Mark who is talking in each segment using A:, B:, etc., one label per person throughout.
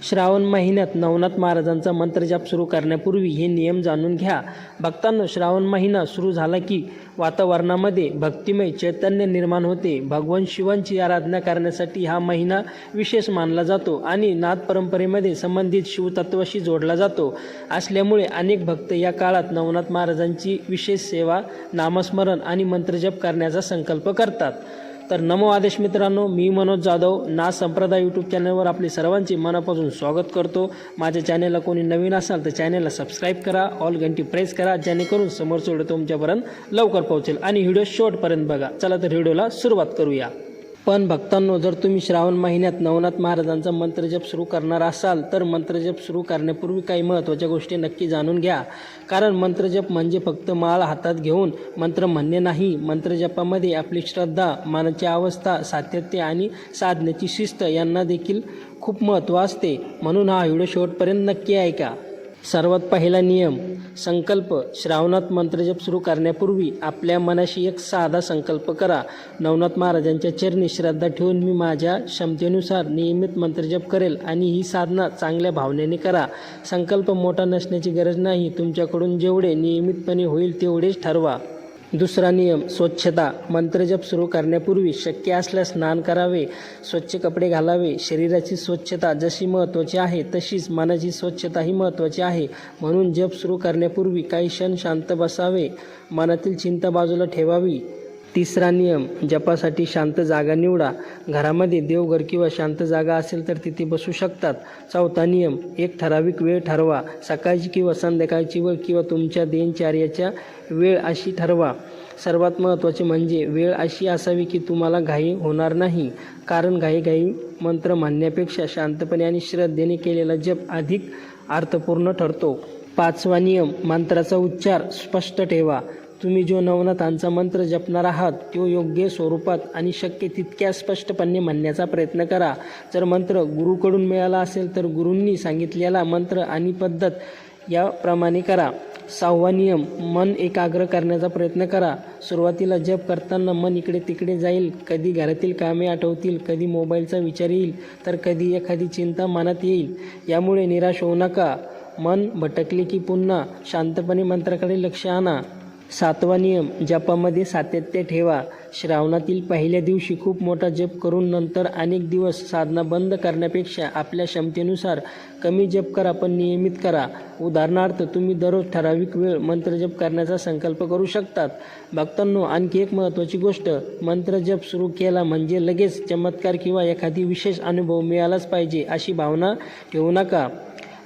A: श्रावण महिन्यात नवनाथ महाराजांचा मंत्रजाप सुरू करण्यापूर्वी हे नियम जाणून घ्या. भक्तांनो, श्रावण महिना सुरू झाला की वातावरणामध्ये भक्तिमय चैतन्य निर्माण होते. भगवान शिवांची आराधना करण्यासाठी हा महिना विशेष मानला जातो आणि नाथ परंपरेमध्ये संबंधित शिवतत्वाशी जोडला जातो. असल्यामुळे अनेक भक्त या काळात नवनाथ महाराजांची विशेष सेवा, नामस्मरण आणि मंत्रजप करण्याचा संकल्प करतात. तर नमो आदेश मित्रांनो, मी मनोज जाधव नाथ संप्रदाय यूट्यूब चॅनलवर आपले सर्वांचे मनापासून स्वागत करतो. माझ्या चॅनलला कोणी नवीन असाल तर चॅनलला सबस्क्राईब करा, ऑल घंटी प्रेस करा, जेणेकरून समोरचा व्हिडिओ तुमच्यापर्यंत लवकर पोहोचेल आणि व्हिडिओ शेवटपर्यंत बघा. चला तर व्हिडिओला सुरुवात करूया. पण भक्तांनो, जर तुम्ही श्रावण महिन्यात नवनाथ महाराजांचा मंत्रजप सुरू करणार असाल तर मंत्रजप सुरू करण्यापूर्वी काही महत्त्वाच्या गोष्टी नक्की जाणून घ्या. कारण मंत्रजप म्हणजे फक्त माळ हातात घेऊन मंत्र म्हणणे नाही. मंत्रजपामध्ये आपली श्रद्धा, मनाची अवस्था, सातत्य आणि साधनेची शिस्त यांना देखील खूप महत्त्व असते. म्हणून हा व्हिडिओ शेवटपर्यंत नक्की ऐका. सर्वात पहिला नियम, संकल्प. श्रावणात मंत्रजप सुरू करण्यापूर्वी आपल्या मनाशी एक साधा संकल्प करा. नवनाथ महाराजांच्या चरणी श्रद्धा ठेवून मी माझ्या क्षमतेनुसार नियमित मंत्रजप करेल आणि ही साधना चांगल्या भावनेने करा. संकल्प मोठा नसण्याची गरज नाही. तुमच्याकडून जेवढे नियमितपणे होईल तेवढेच ठरवा. दुसरा नियम, स्वच्छता. मंत्रजप सुरू करण्यापूर्वी शक्य असल्यास स्नान करावे, स्वच्छ कपडे घालावे. शरीराची स्वच्छता जशी महत्त्वाची आहे तशीच मनाची स्वच्छताही महत्त्वाची आहे. म्हणून जप सुरू करण्यापूर्वी काही क्षण शांत बसावे, मनातील चिंता बाजूला ठेवावी. तिसरा नियम, जपासाठी शांत जागा निवडा. घरामध्ये देवघर किंवा शांत जागा असेल तर तिथे बसू शकतात. चौथा नियम, एक ठराविक वेळ ठरवा. सकाळची किंवा संध्याकाळची वेळ किंवा तुमच्या दिनचर्येच्या वेळ अशी ठरवा. सर्वात महत्त्वाचे म्हणजे वेळ अशी असावी की तुम्हाला घाई होणार नाही. कारण घाई मंत्र म्हणण्यापेक्षा शांतपणे आणि श्रद्धेने केलेला जप अधिक अर्थपूर्ण ठरतो. पाचवा नियम, मंत्राचा उच्चार स्पष्ट ठेवा. तुम्ही जो नवनाथांचा मंत्र जपणार आहात तो योग्य स्वरूपात आणि शक्य तितक्या स्पष्टपणे म्हणण्याचा प्रयत्न करा. जर मंत्र गुरुकडून मिळाला असेल तर गुरूंनी सांगितलेला मंत्र आणि पद्धत याप्रमाणे करा. सहावा नियम, मन एकाग्र करण्याचा प्रयत्न करा. सुरुवातीला जप करताना मन इकडे तिकडे जाईल. कधी घरातील कामे आठवतील, कधी मोबाईलचा विचार येईल, तर कधी एखादी चिंता मनात येईल. यामुळे निराश होऊ नका. मन भटकले की पुन्हा शांतपणे मंत्राकडे लक्ष आणा. सातवा नियम, जपामध्ये सातत्य ठेवा. श्रावणातील पहिल्या दिवशी खूप मोठा जप करून नंतर अनेक दिवस साधना बंद करण्यापेक्षा आपल्या क्षमतेनुसार कमी जप करा, पण नियमित करा. उदाहरणार्थ, तुम्ही दररोज ठराविक वेळ मंत्रजप करण्याचा संकल्प करू शकतात. भक्तांनो, आणखी एक महत्त्वाची गोष्ट, मंत्रजप सुरू केला म्हणजे लगेच चमत्कार किंवा एखादी विशेष अनुभव मिळालाच पाहिजे अशी भावना ठेवू नका.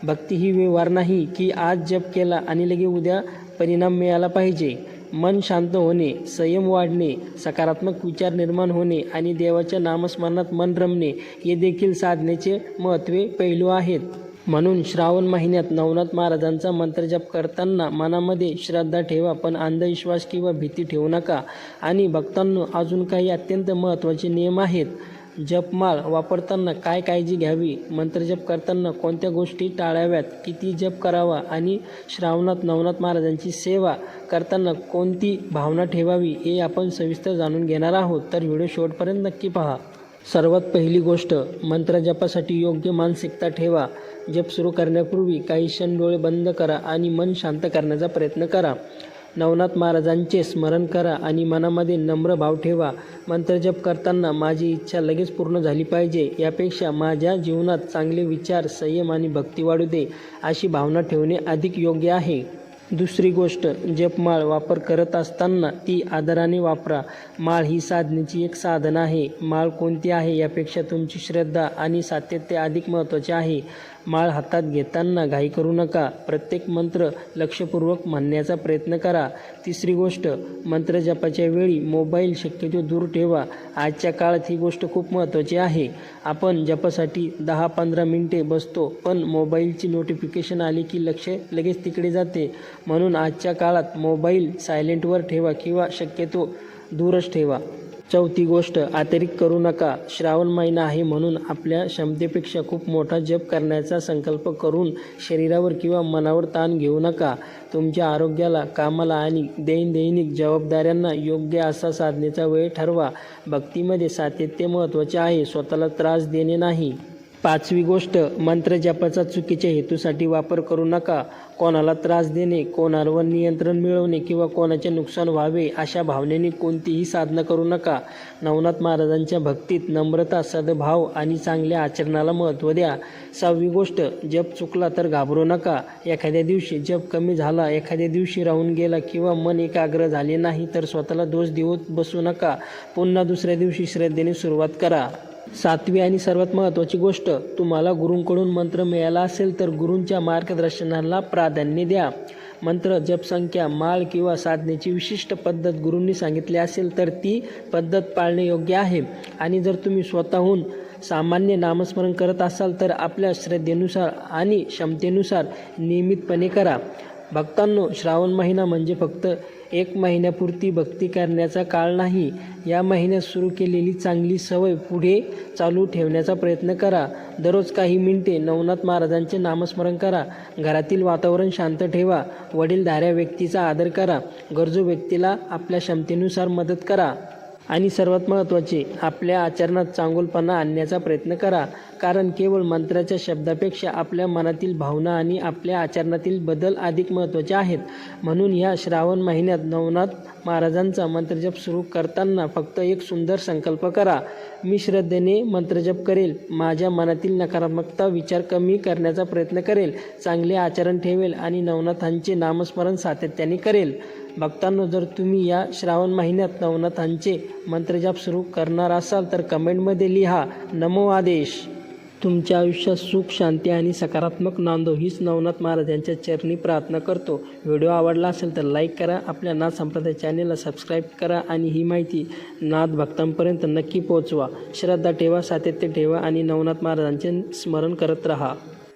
A: भक्ती ही व्यवहार नाही की आज जप केला आणि लगे उद्या परिणाम मिळाला पाहिजे. मन शांत होणे, संयम वाढणे, सकारात्मक विचार निर्माण होणे आणि देवाच्या नामस्मरणात मन रमणे हे देखील साधनेचे महत्त्वाचे पैलू आहेत. म्हणून श्रावण महिन्यात नवनाथ महाराजांचा मंत्रजप करताना मनामध्ये श्रद्धा ठेवा, पण अंधविश्वास किंवा भीती ठेवू नका. आणि भक्तांनो, अजून काही अत्यंत महत्त्वाचे नियम आहेत. जपमाळ वापरताना काय काळजी घ्यावी, मंत्रजप करताना कोणत्या गोष्टी टाळाव्यात, किती जप करावा आणि श्रावणात नवनाथ महाराजांची सेवा करताना कोणती भावना ठेवावी हे आपण सविस्तर जाणून घेणार आहोत. तर व्हिडिओ शेवटपर्यंत नक्की पहा. सर्वात पहिली गोष्ट, मंत्रजपासाठी योग्य मानसिकता ठेवा. जप सुरू करण्यापूर्वी काही क्षण डोळे बंद करा आणि मन शांत करण्याचा प्रयत्न करा. नवनाथ महाराजांचे स्मरण करा आणि मनामध्ये नम्र भाव ठेवा. मंत्रजप करताना माझी इच्छा लगेच पूर्ण झाली पाहिजे यापेक्षा माझ्या जीवनात चांगले विचार, संयम आणि भक्ती वाढू दे अशी भावना ठेवणे अधिक योग्य आहे. दुसरी गोष्ट, जपमाळ वापर करत असताना ती आदराने वापरा. माळ ही साधनेची एक साधन आहे. माळ कोणती आहे यापेक्षा तुमची श्रद्धा आणि सातत्य अधिक महत्त्वाचे आहे. माळ हातात घेताना घाई करू नका. प्रत्येक मंत्र लक्षपूर्वक म्हणण्याचा प्रयत्न करा. तिसरी गोष्ट, मंत्रजपाच्या वेळी मोबाईल शक्यतो दूर ठेवा. आजच्या काळात ही गोष्ट खूप महत्त्वाची आहे. आपण जपासाठी 10-15 मिनिटे बसतो, पण मोबाईलची नोटिफिकेशन आली की लक्ष लगेच तिकडे जाते. म्हणून आजच्या काळात मोबाईल सायलेंटवर ठेवा किंवा शक्यतो दूरच ठेवा. चौथी गोष्ट, अतिरेक करू नका. श्रावण महिना आहे म्हणून आपल्या क्षमतेपेक्षा खूप मोठा जप करण्याचा संकल्प करून शरीरावर किंवा मनावर ताण घेऊ नका. तुमच्या आरोग्याला, कामाला आणि दैनंदिन जबाबदाऱ्यांना योग्य असा साधनेचा वेळ ठरवा. भक्तीमध्ये सातत्य महत्त्वाचे आहे, स्वतःला त्रास देणे नाही. पाचवी गोष्ट, मंत्रजपाचा चुकीच्या हेतूसाठी वापर करू नका. कोणाला त्रास देणे, कोणावर नियंत्रण मिळवणे किंवा कोणाचे नुकसान व्हावे अशा भावनेने कोणतीही साधना करू नका. नवनाथ महाराजांच्या भक्तीत नम्रता, सद्भाव आणि चांगल्या आचरणाला महत्त्व द्या. सहावी गोष्ट, जप चुकला तर घाबरू नका. एखाद्या दिवशी जप कमी झाला, एखाद्या दिवशी राहून गेला किंवा मन एकाग्र झाले नाही तर स्वतःला दोष देत बसू नका. पुन्हा दुसऱ्या दिवशी श्रद्धेने सुरुवात करा. सातवी आणि सर्वात महत्त्वाची गोष्ट, तुम्हाला गुरूंकडून मंत्र मिळाला असेल तर गुरूंच्या मार्गदर्शनाला प्राधान्य द्या. मंत्र, जपसंख्या, माळ किंवा साधनेची विशिष्ट पद्धत गुरूंनी सांगितली असेल तर ती पद्धत पाळणे योग्य आहे. आणि जर तुम्ही स्वतःहून सामान्य नामस्मरण करत असाल तर आपल्या श्रद्धेनुसार आणि क्षमतेनुसार नियमितपणे करा. भक्तांनो, श्रावण महिना म्हणजे फक्त एक महिन्यापुरती भक्ती करण्याचा काळ नाही. या महिन्यात सुरू केलेली चांगली सवय पुढे चालू ठेवण्याचा प्रयत्न करा. दररोज काही मिनिटे नवनाथ महाराजांचे नामस्मरण करा. घरातील वातावरण शांत ठेवा. वडीलधाऱ्या व्यक्तीचा आदर करा. गरजू व्यक्तीला आपल्या क्षमतेनुसार मदत करा. आणि सर्वात महत्त्वाचे, आपल्या आचरणात चांगुलपणा आणण्याचा प्रयत्न करा. कारण केवळ मंत्राच्या शब्दापेक्षा आपल्या मनातील भावना आणि आपल्या आचरणातील बदल अधिक महत्त्वाचे आहेत. म्हणून या श्रावण महिन्यात नवनाथ महाराजांचा मंत्रजप सुरू करताना फक्त एक सुंदर संकल्प करा. मी श्रद्धेने मंत्रजप करेल, माझ्या मनातील नकारात्मकता विचार कमी करण्याचा प्रयत्न करेल, चांगले आचरण ठेवेल आणि नवनाथांचे नामस्मरण सातत्याने करेल. भक्तांनो, जर तुम्ही या श्रावण महिन्यात नवनाथांचे मंत्रजप सुरू करणार असाल तर कमेंटमध्ये लिहा नमो आदेश. तुमच्या आयुष्यात सुख, शांती आणि सकारात्मक नांदो हीच नवनाथ महाराज यांच्या चरणी प्रार्थना करतो. व्हिडिओ आवडला असेल तर लाईक करा, आपल्या नाथ संप्रदाय चॅनेलला सबस्क्राईब करा आणि ही माहिती नाथ भक्तांपर्यंत नक्की पोहोचवा. श्रद्धा ठेवा, सातत्य ठेवा आणि नवनाथ महाराजांचे स्मरण करत राहा.